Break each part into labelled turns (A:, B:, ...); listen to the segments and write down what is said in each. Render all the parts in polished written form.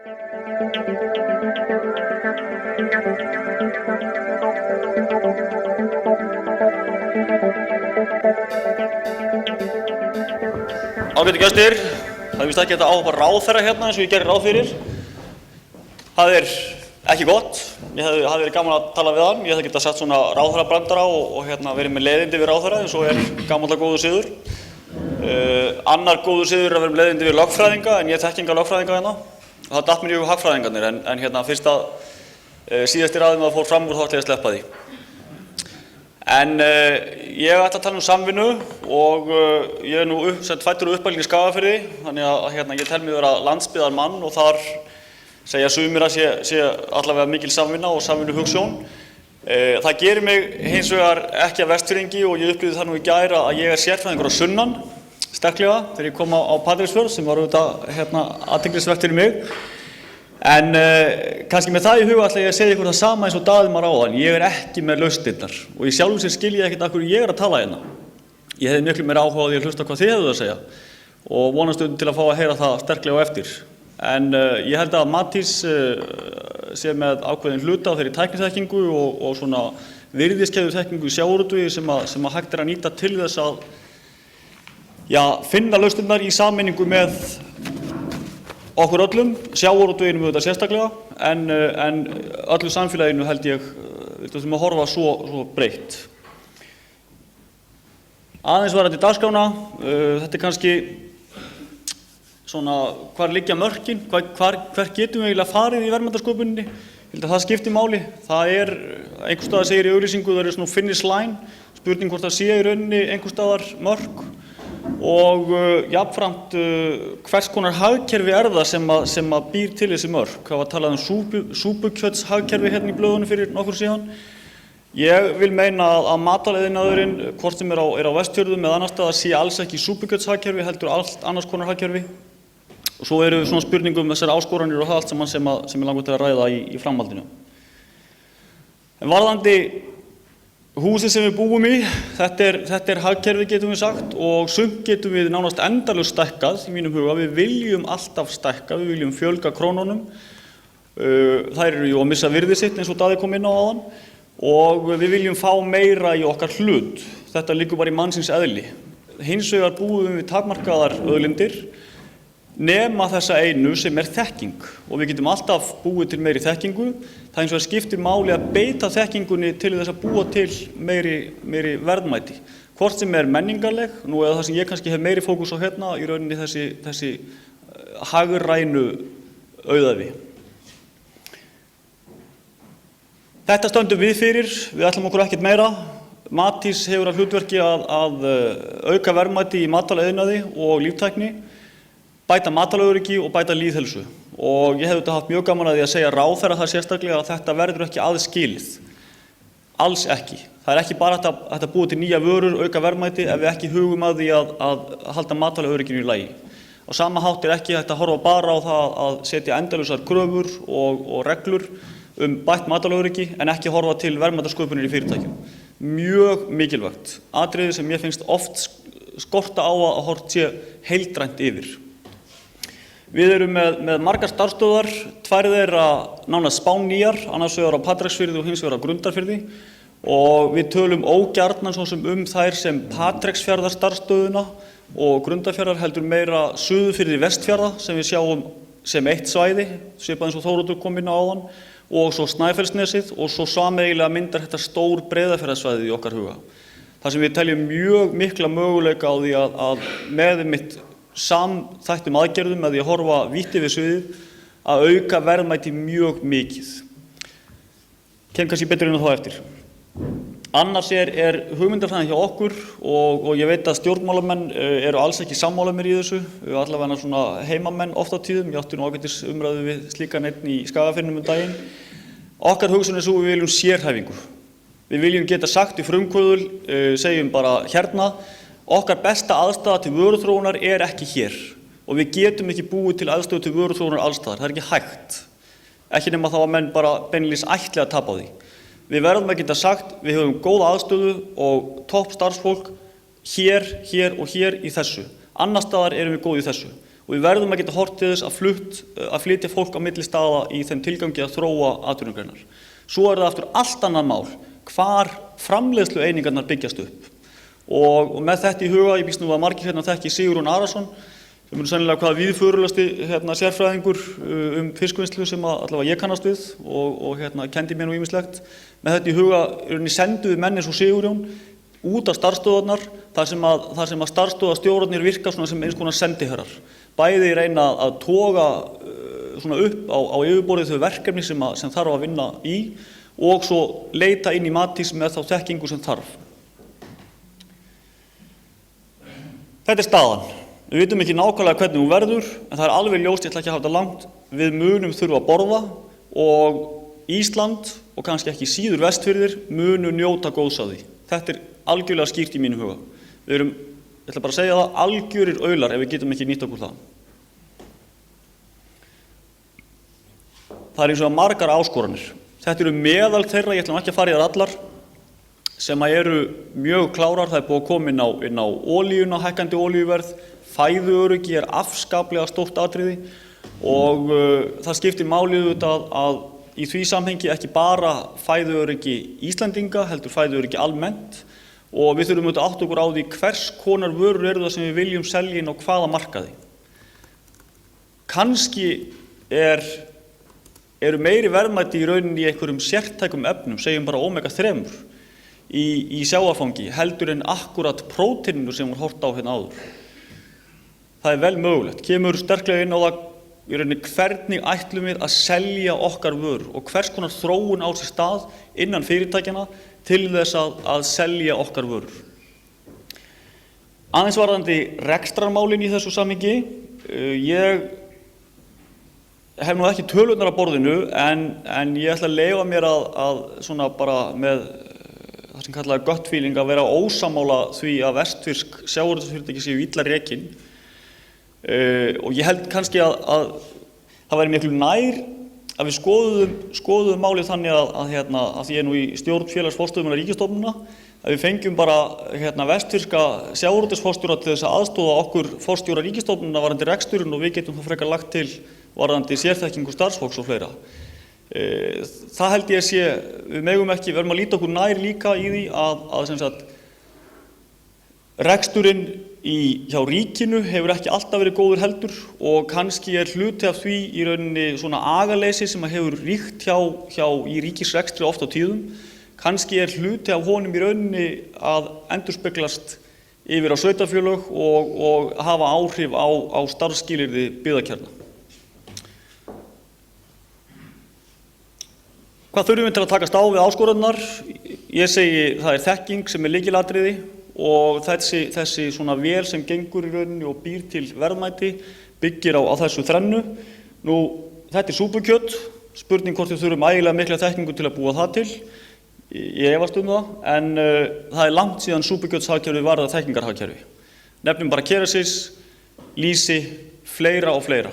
A: Ágætu gestir, það er víst ekki hægt að ávarpa ráðherra hérna eins og ég gerði ráð fyrir. Það er ekki gott. Ég hafði verið gaman að tala við hann. Ég hefði getað sett svona ráðherrabrandara og verið með leiðindi við ráðherra eins og gamallega góður siður. Annar góður siður er að vera með leiðindi við lögfræðinga en ég þekki enga lögfræðinga hérna. Það datt mér í hug hagfræðingarnir en hérna fyrst að síðasti ræðum að fór fram úr þá ætla ég að sleppa því. En ég ætla að tala samvinnu og ég er nú fæddur og uppalinn í Skagafirði, þannig að ég tel mig vera landsbyggðarmann og þar segja sumir að sé allavega mikil samvinna og samvinnuhugsjón. Það gerir mig hins vegar ekki að Vestfirðingi og ég upplýði það nú í gær að ég er sérfræðingur á sunnan, sterklega, þegar ég kom á Patreksfjörð sem var auðvitað athyglisvert fyrir mig. En kannski með það í huga ætla ég að segja ykkur það sama eins og Daði Már áðan. Ég er ekki með lausnirnar og í sjálfu sér skil ég ekkert af hverju ég er að tala hérna. Ég hefði miklu meira áhuga á því að hlusta hvað þið hefðu að segja og vonast til að fá að heyra það sterklega á eftir. En ég held að Matthías sé með ákveðin hluta á þeirri tækniþekkingu og svona virðiskeðjuþekkingu í sjávarútvegi sem hægt er að nýta til þess að finna lausnirnar í sameiningu með okkur öllum, sjávarútveginum auðvitað sérstaklega, en öllu samfélaginu held ég við þurfum að horfa svo breytt. Aðeins varðandi dagskrána, þetta kannski svona hvar liggja mörkin, hver getum við eiginlega farið í verðmætasköpuninni. Ég held að það skiptir máli. Það einhvers staðar segir í auglýsingu, það svona finish line, spurning hvort það sé í rauninni einhvers staðar mörk. Og jafnframt hvers konar hagkerfi er það sem býr til þessi mörk. Það var talað súpukjötshagkerfi hérna í blöðunum fyrir nokkur síðan. Ég vil meina að matvælaiðnaðurinn, hvort sem er á Vestfjörðum eða annars staðar, sé alls ekki súpukjötshagkerfi, heldur allt annars konar hagkerfi. Og svo eru svona spurningum þessar áskoranir og það allt sem er langur til að ræða í framhaldinu. En varðandi húsið sem við búum í, þetta er hagkerfi getum við sagt og sumt getum við nánast endalaust stækkað í mínum huga. Við viljum alltaf stækka, við viljum fjölga krónunum. Þær eru jú að missa virði sitt eins og Daði kom inn á áðan og við viljum fá meira í okkar hlut. Þetta liggur bara í mannsins eðli. Hins vegar búum við takmarkaðar auðlindir nema þessa einu sem er þekking og við getum alltaf búið til meiri þekkingu. Það eins og skiptir máli að beita þekkingunni til þess að búa til meiri verðmæti. Hvort sem er menningarleg, nú eða það sem ég kannski hef meiri fókus á hérna í rauninni þessi hagrænu auðæfi. Þetta stöndum við fyrir, við ætlum okkur ekkert meira. Matthías hefur að hlutverki að auka verðmæti í matvælaiðnaði og líftækni, bæta matvælaöryggi og bæta lýðheilsu. Og ég hefði haft mjög gaman að því að segja ráðherra það sérstaklega að þetta verður ekki aðskilið. Alls ekki. Það er ekki bara hægt að búa til nýja vörur, auka verðmæti ef við ekki hugum að því að halda matvælaörygginu í lagi. Á sama hátt er ekki hægt að horfa bara á það að setja endalausar kröfur og reglur bætt matvælaöryggi en ekki horfa til verðmætasköpunar í fyrirtækjum. Mjög mikilvægt. Atriði sem ég finnst oft skorta á að horft sé heildrænt yfir. Við erum með margar starfsstöðvar, tvær þeirra nánast spánnýjar, annars vegar á Patreksfirði og hins vegar á Grundarfirði og við tölum ógjarnan svo sem þær sem Patreksfjarðar starfsstöðuna og Grundarfjarðar heldur meira Suðurfirði Vestfjarða sem við sjáum sem eitt svæði, svipað eins og Þóroddur kom inn á áðan og svo Snæfellsnesið og svo sameiginlega myndar þetta stór Breiðafjarðarsvæði í okkar huga. Það sem við teljum mjög mikla möguleika á því að með samþættum aðgerðum með því að horfa vítt yfir sviðið að auka verðmæti mjög mikið. Kem kannski betur inn á þá eftir. Annars er hugmyndafræðin hjá okkur og ég veit að stjórnmálamenn eru alls ekki sammála mér í þessu, allavega svona heimamenn oft á tíðum. Ég átti nú ágætis umræðu við slíkan einn í Skagafirðinum daginn. Okkar hugsun er svo við viljum sérhæfingu. Við viljum geta sagt í frumkvöðul, segjum bara hérna, okkar besta aðstaða til vöruþróunar er ekki hér og við getum ekki búið til aðstöðu til vöruþróunar allstaðar. Það er ekki hægt. Ekki nema þá að menn bara beinlínis ætli að tapa á því. Við verðum að geta sagt, við höfum góða aðstöðu og topp starfsfólk hér og hér í þessu. Annars staðar erum við góð í þessu. og við verðum að geta horft til þess að flytja fólk á milli staða í þeim tilgangi að þróa atvinnugreinar. Svo það aftur allt annað mál hvar framleiðslueiningarnar byggjast upp. Og með þetta í huga, ég býst nú að margir þekki Sigurjón Arason, sem sennilega hvað víðförulegasti sérfræðingur fiskvinnslu sem allavega ég kannast við og kendi mér nú ýmislegt. Með þetta í huga sendu við menn eins og Sigurjón út af starfsstöðvarnar þar sem að starfsstöðvarstjórarnir virka svona sem eins konar sendiherrar. Bæði reyna að toga svona upp á yfirborðið þau verkefni sem þarf að vinna í og svo leita inn í Matís með þá þekkingu sem þarf. Þetta staðan. Við vitum ekki nákvæmlega hvernig hún verður, en það alveg ljóst, ég ætla ekki að hafa þetta langt, við munum þurfa að borða og Ísland og kannski ekki síður Vestfirðir munu njóta góðs af því. Þetta algjörlega skýrt í mínum huga. Við erum, ég ætla bara að segja það, algjörir aular ef við getum ekki nýtt okkur það. Það eins og margar áskoranir. Þetta eru meðal þeirra, ég ætla ekki að fara í þær allar, sem eru mjög klárar. Það búið að koma inn á olíuna, hækkandi olíuverð, fæðuöryggi afskaplega stórt atriði og það skiptir máli að í því samhengi ekki bara fæðuöryggi Íslendinga, heldur fæðuöryggi almennt og við þurfum að átta okkur á því hvers konar vörur eru það sem við viljum selja inn á hvaða markaði. Kannski eru meiri verðmæti í rauninni í einhverjum sértækum efnum, segjum bara omega-3 í sjávarfangi, heldur en akkurat próteininu sem var horft á hérna áður. Það vel mögulegt, kemur sterklega inn á það í rauninni hvernig ætlum við að selja okkar vörur og hvers konar þróun á sér stað innan fyrirtækjanna til þess að selja okkar vörur. Aðeins varðandi rekstrarmálin í þessu samhengi, ég hef nú ekki tölurnar á borðinu en ég ætla að leyfa mér að svona bara með það sem kallar gut feeling að vera ósammála því að vestfirsk sjávarútvegsfyrirtæki séu illa rekin. Og ég held kannski að það væri miklu nær að við skoðuðum málið þannig að því ég nú í stjórn félags forstöðumanna ríkisstofnana að við fengjum bara vestfirska sjávarútvegsforstjóra til þess að aðstoða okkur forstjóra ríkisstofnana varðandi reksturinn og við getum þá frekar lagt til varðandi sérþekkingu starfsfólks og fleira. Það held ég sé, við verðum að líta okkur nær líka í því að sem sagt reksturinn hjá ríkinu hefur ekki alltaf verið góður heldur og kannski hluti af því í rauninni svona agaleysi sem hefur ríkt í ríkisrekstri oft á tíðum. Kannski hluti af honum í rauninni að endurspeglast yfir á sveitarfélög og hafa áhrif á starfsskilyrði byggðakjarna. Hvað þurfum við til að takast á við áskoranirnar? Ég segi það þekking sem lykilatriði og þessi svona vél sem gengur í rauninni og býr til verðmæti byggir á þessu þrennu. Nú, þetta súpukjöt, spurning hvort við þurfum ægilega mikla þekkingu til að búa það til. Ég efast það, en það langt síðan súpukjötshagkerfi varð að þekkingarhagkerfi. Nefnum bara Kerecis, Lýsi, fleira og fleira.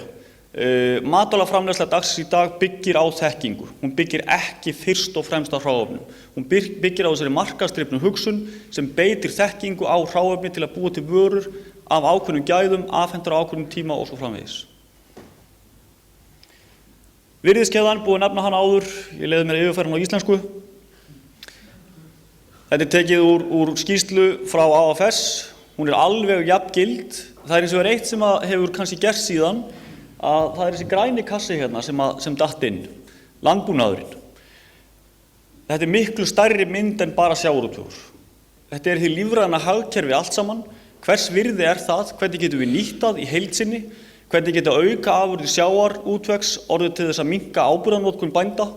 A: Matvælaframleiðsla dagsins í dag byggir á þekkingu. Hún byggir ekki fyrst og fremst á hráefnum. Hún byggir á þessari markaðsdrifnu hugsun sem beitir þekkingu á hráefni til að búa til vörur af ákveðnum gæðum, afhentar á ákveðnum tíma og svo framvegis. Virðiskeðjan, búið að nefna hana áður, ég leiði mér að yfirfæra hana á íslensku. Þetta tekið úr skýrslu frá AFS, hún alveg jafngild. Það eins og eitt sem hefur kannski gerst síðan að það þessi græni kassi hérna sem datt inn, landbúnaðurinn. Þetta miklu stærri mynd en bara sjávarútvegur. Þetta því lífræna hagkerfi allt saman. Hvers virði það? Hvernig getum við nýtt það í heild sinni? Hvernig getum auka afurðir sjávarútvegs orðið til þess að minnka áburðarnotkun bænda?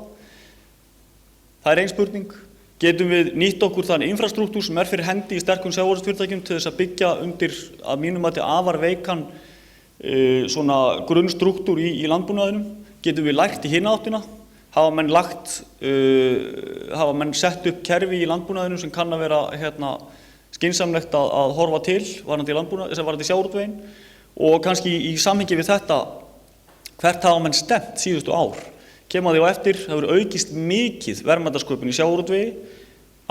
A: Það ein spurning. Getum við nýtt okkur þann infrastruktúr sem fyrir hendi í sterkum sjávarútvegsfyrirtækjum til þess að byggja undir að mínum mati afar veikan svona grunnstruktúr í landbúnaðinum? Getum við lært í hina áttina? Hafa menn sett upp kerfi í landbúnaðinum sem kann að vera skynsamlegt að horfa til varðandi sjávarútveginn og kannski í samhengi við þetta hvert hafa menn stefnt síðustu ár. Kemur því á eftir, það hefur aukist mikið verðmætasköpun í sjávarútvegi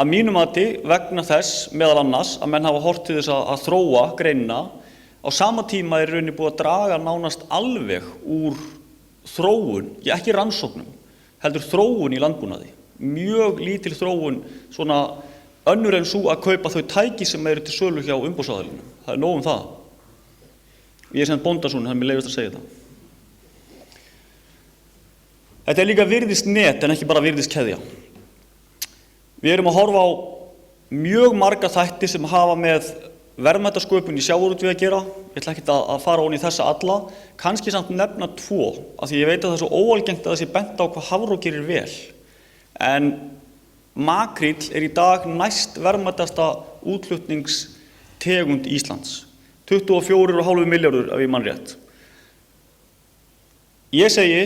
A: að mínum mati vegna þess meðal annars að menn hafa horft til þess að þróa greinina á sama tíma í rauninni búið að draga nánast alveg úr þróun, ekki rannsóknum, heldur þróun í landbúnaði. Mjög lítil þróun, svona önnur en sú að kaupa þau tæki sem eru til sölu hjá umboðsaðilunum. Það nóg það. Ég sem bóndasonur, það mér leyfist að segja það. Þetta líka virðist net en ekki bara virðist keðja. Við erum að horfa á mjög marga þætti sem hafa með verðmætasköpun í sjávarútvegi að gera. Ég ætla ekki að fara ofan í þessa alla, kannski samt nefna 2, af því ég veit að það er svo óalgengt að það sé bent á hvað Hafró gerir vel. En makríll í dag næst verðmætasta útflutningstegund Íslands. 24,5 milljarður ef ég man rétt. Ég segi,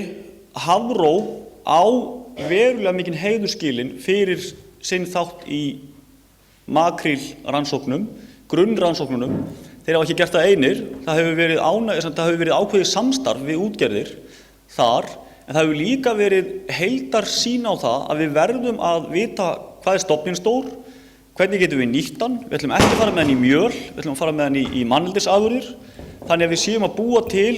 A: Hafró á verulega mikinn heiðurskilinn fyrir sinn þátt í makrílrannsóknum, grunnrannsóknunum. Þeir hafa ekki gert það einir, það hefur verið ákveðið samstarf við útgerðir þar, en það hefur líka verið heildarsýn á það að við verðum að vita hvað stofninn stór, hvernig getum við nýtt hann, við ætlum ekki að fara með hann í mjöl, við ætlum að fara með hann í manneldisafurðir, þannig að við séum að búa til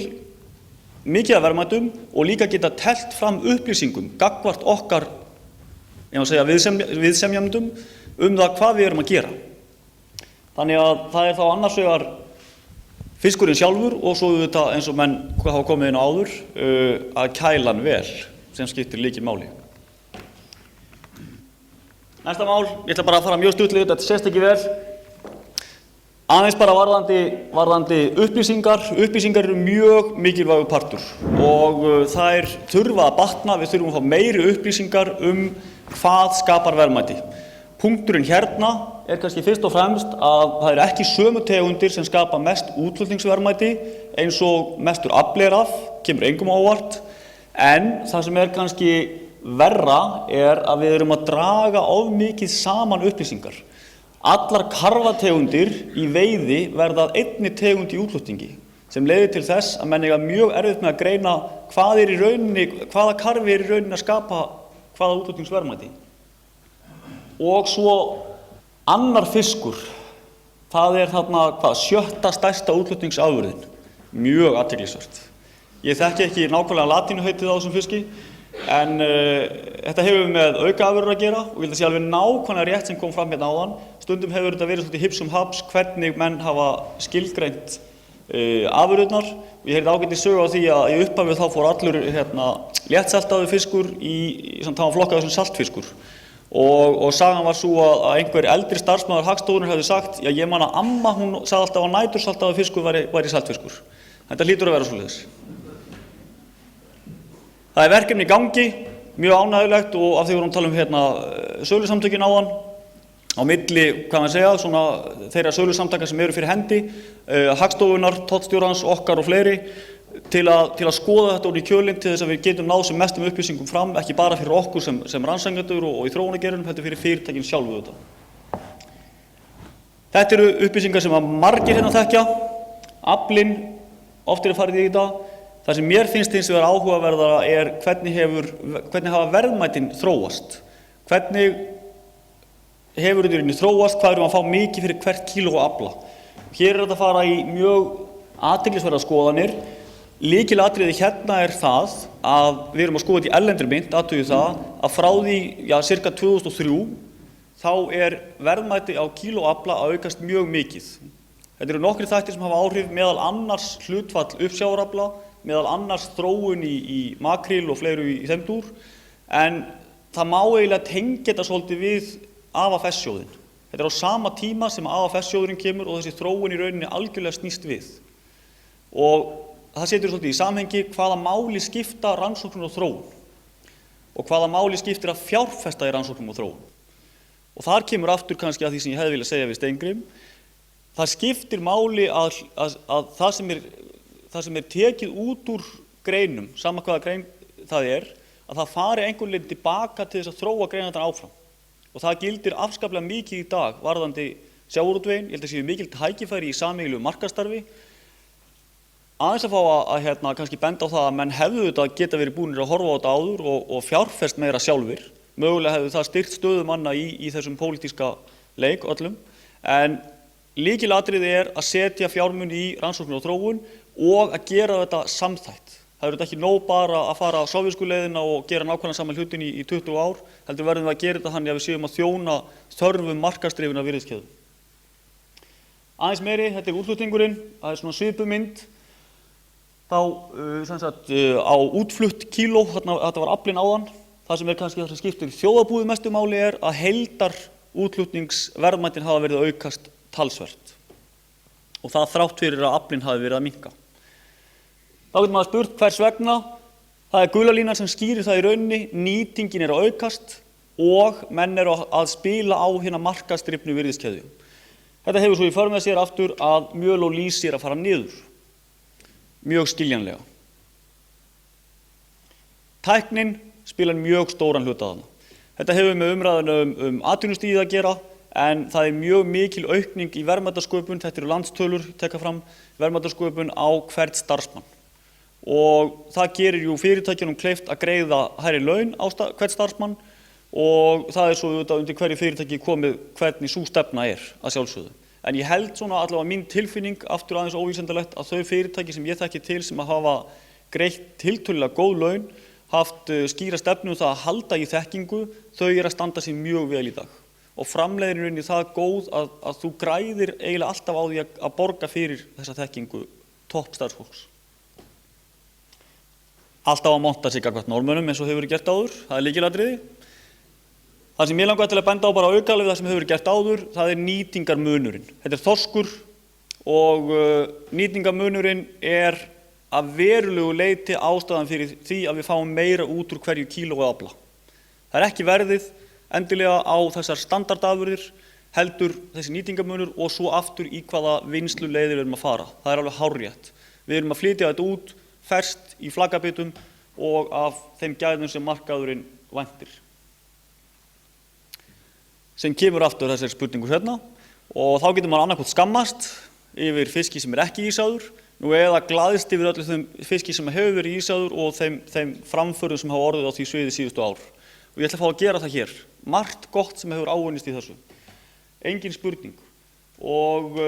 A: mikið af verðmætum og líka geta telt fram upplýsingum gagnvart okkar, viðsemjendum það hvað við erum að gera. Þannig að það þá annars vegar fiskurinn sjálfur og svo þetta eins og menn hafa komið inn á áður að kæla hann vel sem skiptir lykilmáli. Næsta mál, ég ætla bara að fara mjög stuttlega, þetta sést ekki vel. Aðeins bara varðandi upplýsingar. Upplýsingar eru mjög mikilvægur partur og þær þurfa að batna, við þurfum að fá meiri upplýsingar hvað skapar verðmæti. Punkturinn hérna kannski fyrst og fremst að það eru ekki sömu tegundir sem skapa mest útflutningsverðmæti eins og mestur afli af, kemur engum á óvart, en það sem kannski verra að við erum að draga of mikið saman upplýsingar. Allar karfategundir í veiði verða að einni tegund í útflutningi sem leiðir til þess að menn eiga mjög erfitt með að greina hvaða karfi í rauninni að skapa hvaða útflutningsverðmæti. Og svo annar fiskur, það þarna 7. stærsta útflutningsafurðin, mjög athyglisvert. Ég þekki ekki nákvæmlega latínuheitið á þessum fiski, en þetta hefur með aukaafurðir að gera og ég held að sé alveg nákvæmlega rétt sem kom fram hérna áðan. Stundum hefur þetta verið svolítið hips haps hvernig menn hafa skilgreint afurðirnar. Ég heyrði ágætis sögu á því að í upphafi þá fór allur léttsaltaður fiskur það var flokkaður sem saltfiskur. Og sagan var svo að einhver eldri starfsmaður Hagstofunnar hefði sagt, já ég man að amma, hún sagði alltaf að nætursaltaður fiskur væri saltfiskur. Þetta hlýtur að vera svoleiðis. Það verkefni í gangi, mjög ánægjulegt og af því vorum að tala sölusamtökin áðan, á milli, hvað maður segja, svona þeirra sölusamtaka sem eru fyrir hendi, Hagstofunnar, tollstjórans, okkar og fleiri, til að skoða þetta úr í kjölinn til þess að við getum náð sem mestum upplýsingum fram, ekki bara fyrir okkur sem rannsakendur og í þróunargeiranum, heldur fyrir fyrirtækin sjálfu þetta. Þetta eru upplýsingar sem að margir hérna þekkja, aflinn, oft farið í þetta. Það sem mér finnst hins vegar áhugaverðara hvernig hafa verðmætin þróast. Hvernig hefur þetta þróast, hvað erum að fá mikið fyrir hvert kíló afla. Hér þetta að fara í mjög athyglisverðar skoðanir. Lykilatriði hérna það að við erum að skoða þetta í erlendri mynt, athugið það, að frá því, cirka 2003, þá verðmæti á kíló afla að aukast mjög mikið. Þetta eru nokkrir þættir sem hafa áhrif, meðal annars hlutfall uppsjávarafla, meðal annars þróun í makríl og fleiru í þeim dúr, en það má eiginlega tengja þetta svolítið við AFS-sjóðinn. Þetta á sama tíma sem AFS-sjóðurinn kemur og þessi þróun í rauninni algjörlega snýst við. Og það setur svolítið í samhengi hvaða máli skipta rannsóknum og þróun og hvaða máli skiptir að fjárfesta í rannsóknum og þróun. Og þar kemur aftur kannski að því sem ég hefði viljað segja við Steingrim. Það skiptir máli að það sem tekið út úr greinum, sama hvaða grein það að það fari einhvern veginn tilbaka til þess að þróa greinarnar áfram. Og það gildir afskaplega mikið í dag varðandi sjávarútveginn. Ég held að séu mikil tækifæri í sameiginlegu markaðsstarfi. Aðeins að fá að kannski benda á það að menn hefðu þetta geta verið búnir að horfa á þetta áður og fjárfest meira sjálfir. Mögulega hefðu það styrkt stöðu manna í þessum pólitíska leik öllum. En lykilatriði að setja fjármuni í rannsóknir og þróun og að gera þetta samþætt. Það er ekki nóg bara að fara á sovéskú leiðina og gera nákvæmlega sama hlutin í 20 ár, heldur verðum við að gera þetta þannig að við séum að þjóna þörfum markaðsdrifinna virðiskeðju. Aðeins meiri, þetta útflutningurinn, það svona svipuð mynd. Þá á útflutt kíló, þetta var aflinn áðan, það sem kannski það sem skiptir þjóðarbúið mestu máli að heildar útflutningsverðmætin hafa verið að aukast talsvert. Og það þrátt fyrir að aflinn hafi verið að minnka. Þá getur maður spurt hvers vegna. Það gula línan sem skýrir það í rauninni, nýtingin að aukast og menn eru að spila á hérna markaðsdrifnu virðiskeðju. Þetta hefur svo í för með sér aftur að mjöl og lýsi að fara niður. Mjög skiljanlega. Tæknin spilar mjög stóran hluta þarna. Þetta hefur með umræðinu atvinnustigið að gera, en það er mjög mikil aukning í verðmætasköpun, þetta eru landstölur, tekka fram, verðmætasköpun á hvern starfsmann. Og það gerir fyrirtækjunum kleift að greiða hærri laun á hvern starfsmann og það er svo undir hverju fyrirtæki komið hvernig sú stefna að sjálfsögðu. En ég held allavega mín tilfinning, aftur aðeins óvísindalegt, að þau fyrirtæki sem ég þekki til sem að hafa greitt tiltölulega góð laun, haft skýra stefnu það að halda í þekkingu, þau að standa sig mjög vel í dag. Og framleiðin er það góð að þú græðir eiginlega alltaf á því að borga fyrir þessa þekkingu topp starfsfólks. Alltaf að monta sig gagnvart Norðmönnum eins og hefur verið gert áður, það er lykilatriði. Það sem ég langaði til að benda á bara aukalega við það sem hefur verið gert áður, það er nýtingarmunurinn. Þetta er þorskur og nýtingarmunurinn er að verulegu leyti ástæðan fyrir því að við fáum meira út úr hverju kílói afla. Það er ekki verðið endilega á þessar standardafurðir, heldur þessi nýtingarmunur og svo aftur í hvaða vinnsluleiðir við erum að fara. Það er alveg hárrétt. Við erum að flytja þetta út ferskt í flaggabitum og af þeim gæðum sem markaðurinn væntir. Sem kemur aftur þessari spurningu hérna og þá getur maður annarkvort skammast yfir fiski sem er ekki ísaður eða glaðist yfir öllu þeim fiski sem hefur verið ísaður og þeim framförum sem hafa orðið á því sviði síðustu ár. Og ég ætla að fá að gera það hér. Margt gott sem hefur áunnist í þessu. Engin spurning. Og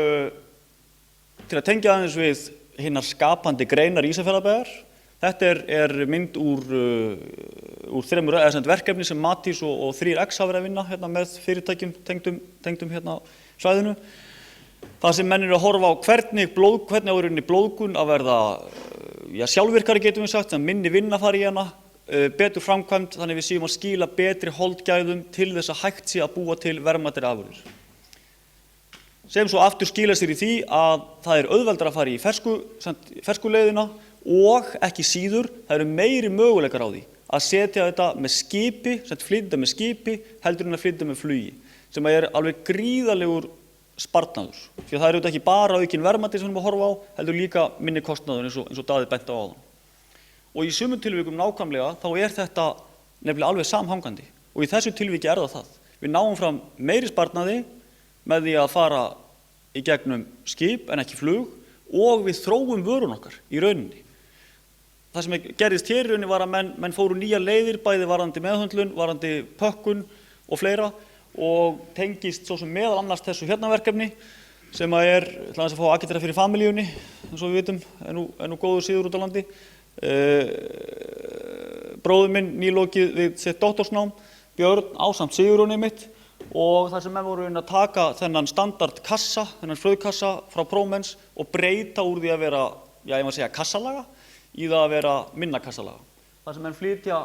A: til að tengja aðeins við hinnar skapandi greinar Ísafjarðarbæjar, þetta er mynd úr þremur verkefni sem Matís og 3X hafa verið að vinna hérna, með fyrirtækjum tengdum hérna svæðinu. Það sem menn eru að horfa á hvernig á blóðgun að verða sjálfvirkari getum við sagt, sem minni vinna fari í hana, betur framkvæmt þannig við séum að skila betri holdgæðum til þess að hægt sé að búa til verðmætari afurðir. Sem svo aftur skila sér í því að það er auðveldara að fara í fersku leiðina og ekki síður, það eru meiri möguleikar á því að setja þetta með skipi, flytja með skipi heldur en að flytja með flugi, sem er alveg gríðarlegur sparnaður. Því að það eru ekki bara aukin verðmæti sem við erum að horfa á, heldur líka minni kostnaður eins og Daði benti á áðan. Og í sumum tilvikum nákvæmlega þá er þetta nefnilega alveg samhangandi og í þessu tilviki er það. Við náum fram meiri sparnaði með því að fara í gegnum skip en ekki flug og við þróum vörun okkar í rauninni. Það sem gerðist hér í rauninni var að menn fóru nýja leiðir bæði varðandi meðhöndlun, varðandi pökkun og fleira og tengist svo sem meðal annars þessu hérna verkefni sem er að fá Akitera fyrir familíunni, eins og við vitum, er nú góður síður út á landi. Bróðir minn nýlokið við sitt doktorsnám, Björn ásamt Sigurjóni mitt og það sem menn voru að taka þennan standardkassa, þennan fröðkassa frá Promens og breyta úr því að vera, ég maður segja kassalaga, í það að vera minna kassalaga. Það sem menn flytja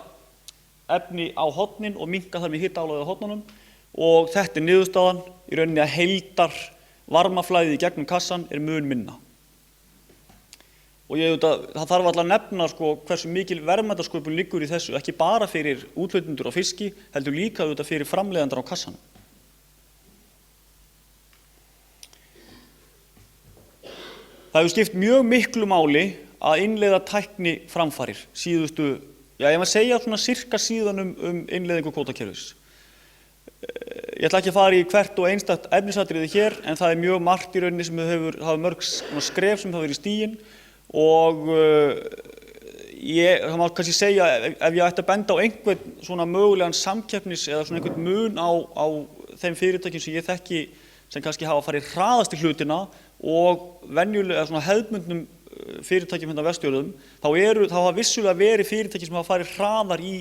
A: efni á hornin og minnka þar með hitaálagið á hornunum og þetta er niðurstaðan í rauninni að heildar varmaflæðið í gegnum kassan er mun minna. Og það þarf alltaf að nefna hversu mikil verðmætasköpun liggur í þessu, ekki bara fyrir útflytjendur á fiski, heldur líka fyrir framleiðendur á kassanum. Það hefur skipt mjög miklu máli að innleiða tækni framfarir síðustu, ég maður segja svona sirka síðan innleiðingu kvótakerfis. Ég ætla ekki að fara í hvert og einstakt efnisatriði hér, en það er mjög margt í rauninni sem hafa mörg skref sem hafa verið stigin og það má kannski segja ef ég ætti að benda á einhvern svona mögulegan samkeppnis eða svona einhvern mun á þeim fyrirtækjum sem ég þekki sem kannski hafa farið hraðast í hlutina og venjulega svona hefðbundnum fyrirtækjum hérna á Vestfjörðum, þá hafa vissulega verið fyrirtæki sem hafa farið hraðar í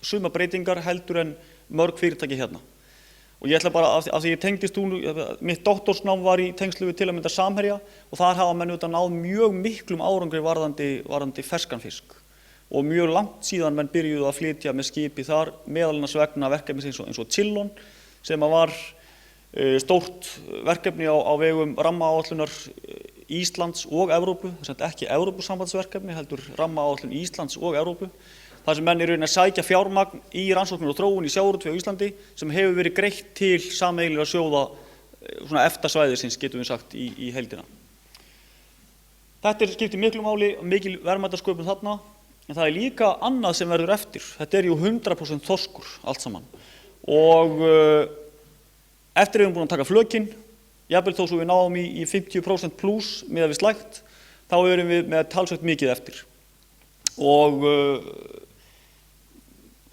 A: suma breytingar heldur en mörg fyrirtæki hérna. Og ég ætla bara, af því ég tengdist mitt doktorsnám var í tengslu við til að mynda Samherja og þar hafa menn auðvitað náð mjög miklum árangri varðandi ferskan fisk. Og mjög langt síðan menn byrjuðu að flytja með skipi þar, meðal annars vegna verkefnis eins og Chillon, sem var stórt verkefni á vegum rammaáætlunar Íslands og Evrópu, þess að ekki Evrópusambandsverkefni, heldur rammaáætlun Íslands og Evrópu, þar sem menn að sækja fjármagn í rannsóknir og þróun í sjávarútvegi á Íslandi sem hefur verið greitt til sameiginlegra sjóða svona EFTA-svæðisins, getum við sagt, í heildina. Þetta skiptir miklu máli og mikil verðmætasköpun þarna, en það er líka annað sem verður eftir. Þetta er 100% þorskur allt saman. Og eftir við búin að taka flökinn, jafnvel þó svo við náum í 50% pluss miðað við slægt, þá erum við með talsvert mikið eftir. Og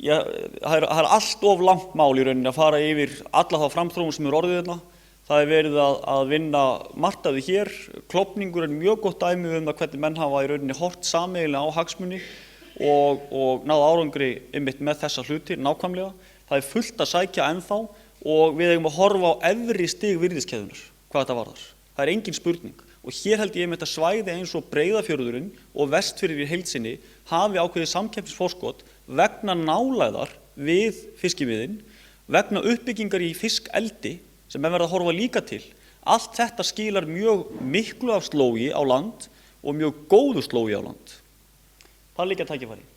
A: það er allt of langt mál í rauninni að fara yfir alla þá framþróun sem orðið hérna. Það er verið að vinna margt af því hér. Klofningur er mjög gott dæmi það hvernig menn hafa í rauninni hort sameiginlega á hagsmuni og náð árangri einmitt með þessa hluti nákvæmlega. Það er fullt að sækja ennþá og við eigum að horfa á efri stig virðiskeðjunar hvað þetta varðar. Það er engin spurning. Og hér held ég að svæði eins og Breiðafjörðurinn og Vestfirðir í heild sinni hafi ákveðið samkeppnisforskot vegna nálægðar við fiskiviðinn, vegna uppbyggingar í fiskeldi sem menn verða að horfa líka til. Allt þetta skilar mjög miklu af slógi á land og mjög góðu slógi á land. Það er líka tækifæri.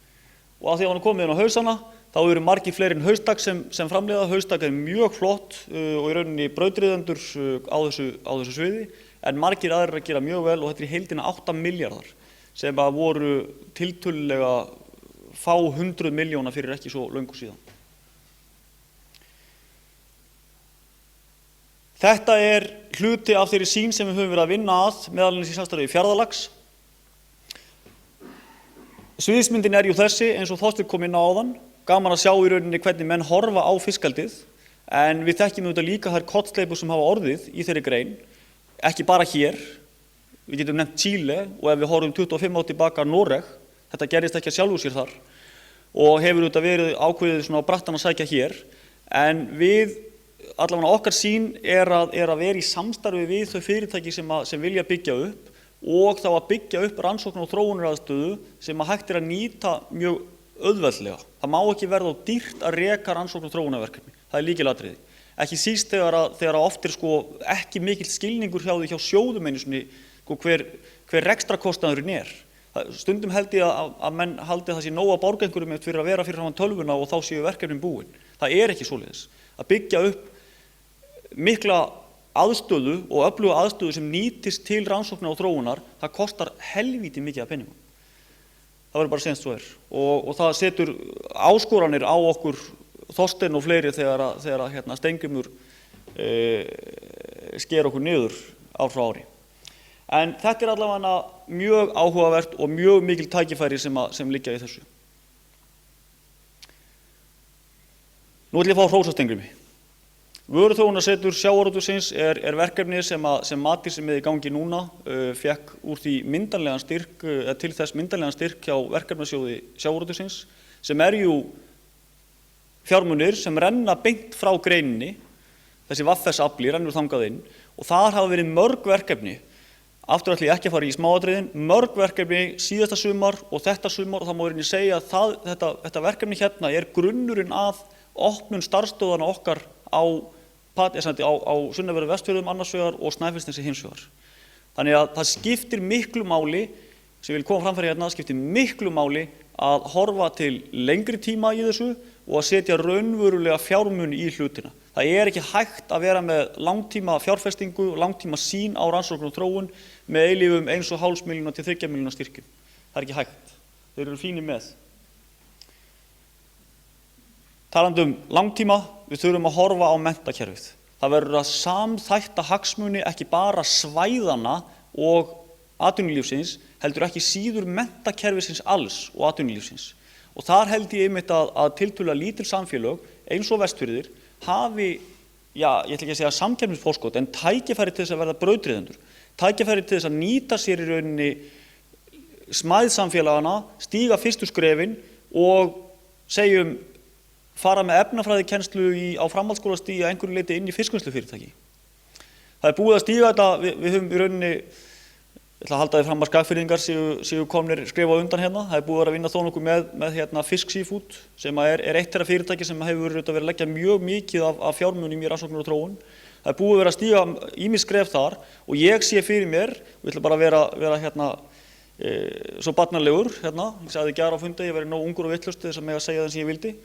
A: Og að því að hann er komið inn á hausana, þá eru margir fleiri en Haustak sem framleiða. Haustak er mjög flott og í rauninni brautryðjendur á þessu sviði, en margir aðrir að gera mjög vel og þetta er í heildina 8 milljarðar sem voru tiltölulega fá 100 milljóna fyrir ekki svo löngu síðan. Þetta er hluti af þeirri sýn sem við höfum verið að vinna að meðal annars í samstarfi við Fjarðalax. Sviðsmyndin er þessi eins og Þorsteinn kom inn á áðan, gaman að sjá í rauninni hvernig menn horfa á fiskeldið, en við þekkjum auðvitað líka þær kollsteypur sem hafa orðið í þeirri grein. Ekki bara hér, við getum nefnt Chile og ef við horfum 25 ár tilbaka Noreg, þetta gerist ekki að sjálfu sér þar og hefur auðvitað verið ákveðið svona á brattan að sækja hér, en við, allavega okkar sýn er að vera í samstarfi við þau fyrirtæki sem vilja byggja upp og þá að byggja upp rannsóknar og þróunaraðstöðu sem hægt er að nýta mjög auðveldlega. Það má ekki verða of dýrt að reka rannsóknar og þróunarverkefni, það er lykilatriði. Ekki síst þegar oft er ekki mikill skilningur hjá sjóðum einu sinni hver rekstrakostnaðurinn er. Stundum held ég að menn haldi að það sé nóg að borga einhverjum fyrir að vera fyrir framan tölvuna og þá séu verkefnin búin. Það er ekki svoleiðis. Að byggja upp mikla aðstöðu og öfluga aðstöðu sem nýtist til rannsóknar og þróunar, það kostar helvíti mikið af peningum. Það verður bara að segja svo er. Og það setur áskoranir á okkur Þorsteinn og fleiri þegar Steingrímur sker okkur niður ár frá ári. En þetta er allavega mjög áhugavert og mjög mikil tækifæri sem liggja í þessu. Nú ætlum ég að fá að hrósa Steingrími. Vöruþróunarsetur sjávarútvegsins er verkefni sem Matís sem er í gangi núna fékk úr því myndarlegan styrk, til þess myndarlegan styrk hjá verkefnasjóði sjávarútvegsins sem fjármunir sem renna beint frá greininni, þessi VFS-afli rennur þangað inn og þar hafa verið mörg verkefni, aftur ætla ég ekki að fara í smáatriðin, mörg verkefni síðasta sumar og þetta sumar og það má reyni segja að þetta verkefni hérna er grunnurinn að opnun starfsstöðvana okkar á sunnanverðum Vestfjörðum annars vegar og Snæfellsnesi hins vegar. Þannig að það skiptir miklu máli, sem ég vil koma framfæri hérna, skiptir miklu máli að horfa til lengri tíma í þessu og að setja raunverulega fjármuni í hlutina. Það er ekki hægt að vera með langtíma fjárfestingu og langtíma sýn á rannsókn og þróun með eilífum 1,5 milljóna til 3 milljóna styrkjum. Það er ekki hægt. Þeir eru fínir með. Talandi langtíma, við þurfum að horfa á menntakerfið. Það verður að samþætta hagsmuni ekki bara svæðana og atvinnulífsins, heldur ekki síður menntakerfisins alls og atvinnulífsins. Og þar held ég einmitt að tiltölulega lítil samfélög eins og Vestfirðir hafi já, ég ætla ekki að segja samkeppnisforskot, en tækifæri til þess að verða brautryðjendur, tækifæri til þess að nýta sér í rauninni smæð samfélagana, stíga fyrstu skrefin og segjum fara með efnafræðikennslu á framhaldsskólastigi að einhverju leyti inn í fiskvinnslufyrirtæki. Það búið að stíga þetta, við höfum í rauninni, ég ætla að halda því fram að Skagfirðingar séu komnir skrifað undan hérna. Það búið að vera að vinna þó nokkuð með hérna Fisk Seafood sem er eitt þeirra fyrirtæki sem hefur verið að leggja mjög mikið af fjármunum í rannsóknir og þróun. Það búið að vera að stíga ýmis skref þar og ég sé fyrir mér, og ég ætla bara að vera hérna svo barnalegur hérna, ég sagði í gær á fundi, ég verið nóg ungur og vitlaus til þess að mega segja það sem ég vildi.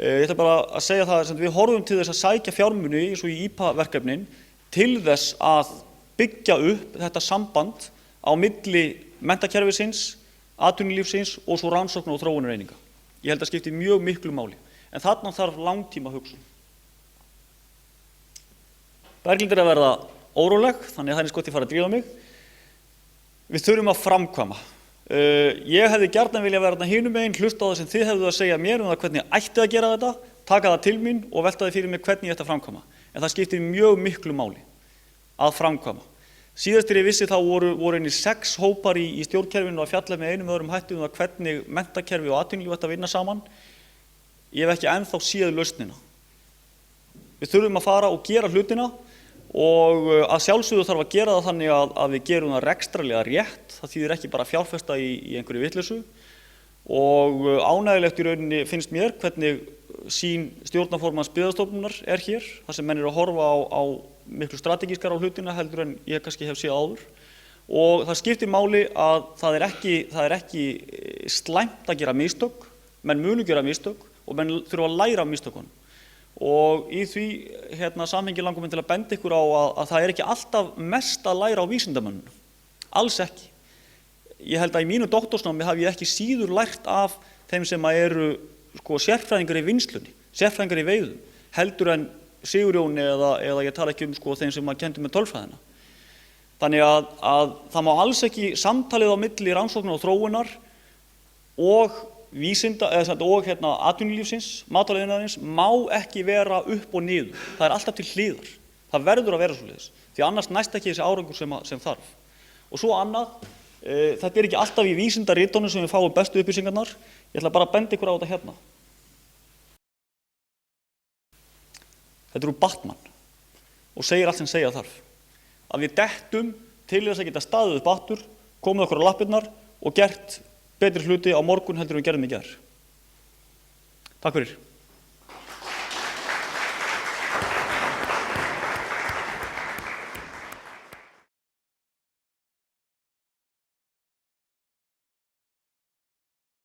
A: Ég ætla bara að segja það sem við horfum til þess að sækja fjármuni eins og í IPA-verkefnin til þess að byggja upp þetta samband á milli menntakerfisins, atvinnulífsins og svo rannsóknar og þróunareininga. Ég held að skipti mjög miklu máli, en þarna þarf langtíma hugsun. Berglind að verða óróleg, þannig að það er skott ég fara að drífa mig. Við þurfum að framkvæma. Ég hefði gjarnan vilja vera hinum megin, hlusta á það sem þið hefðu að segja mér um það hvernig ég ætti að gera þetta, taka það til mín og velta því fyrir mig hvernig ég ætti að framkvæma. En það skiptir mjög miklu máli að framkvæma. Síðast þegar ég vissi þá voru einnig 6 hópar í stjórnkerfinu að fjalla með einum öðrum hætti um það hvernig menntakerfi og atvinnulíf ætti að vinna saman. Ég hef ekki ennþá séð lausnina. Við þurfum að fara og gera hlutina og að sjálfsögðu þarf að gera það þannig að við gerum það rekstrarlega rétt. Það þýðir ekki bara að fjárfesta í einhverju vitleysu og ánægjulegt í rauninni finnst mér hvernig sýn stjórnarformanns Byggðastofnunar er hér, þar sem menn eru að horfa á miklu strategískar á hlutina heldur en ég kannski hef séð áður. Og það skiptir máli að það er ekki slæmt að gera mistök, menn munu gera mistök og menn þurfa að læra af mistökunum. Og í því samhengi langar mig til að benda ykkur á að það er ekki alltaf mest að læra á vísindamönnum. Alls ekki. Ég held að í mínu doktorsnámi hafi ég ekki síður lært af þeim sem eru sérfræðingar í vinnslunni, sérfræðingar í veiðum, heldur en Sigurjóni eða ég tala ekki þeim sem kenndi með tölfræðina. Þannig að það má alls ekki samtalið á milli rannsóknar og þróunar og vísinda og atvinnulífsins, matvælaiðnaðarins má ekki vera upp og niður. Það er alltaf til hliðar. Það verður að vera svoleiðis. Því annars næst ekki þessi árangur sem þarf. Og svo annað, þetta er ekki alltaf í vísindaritunum sem við fáum bestu upplýsingarnar. Ég ætla bara að benda ykkur á þetta hérna. Þetta er úr Batman og segir allt sem segja þarf. Að við dettum til þess að geta staðið upp aftur, komið okkur á lappirnar og gert betri hluti á morgun heldur en við gerðum í gær. Takk fyrir.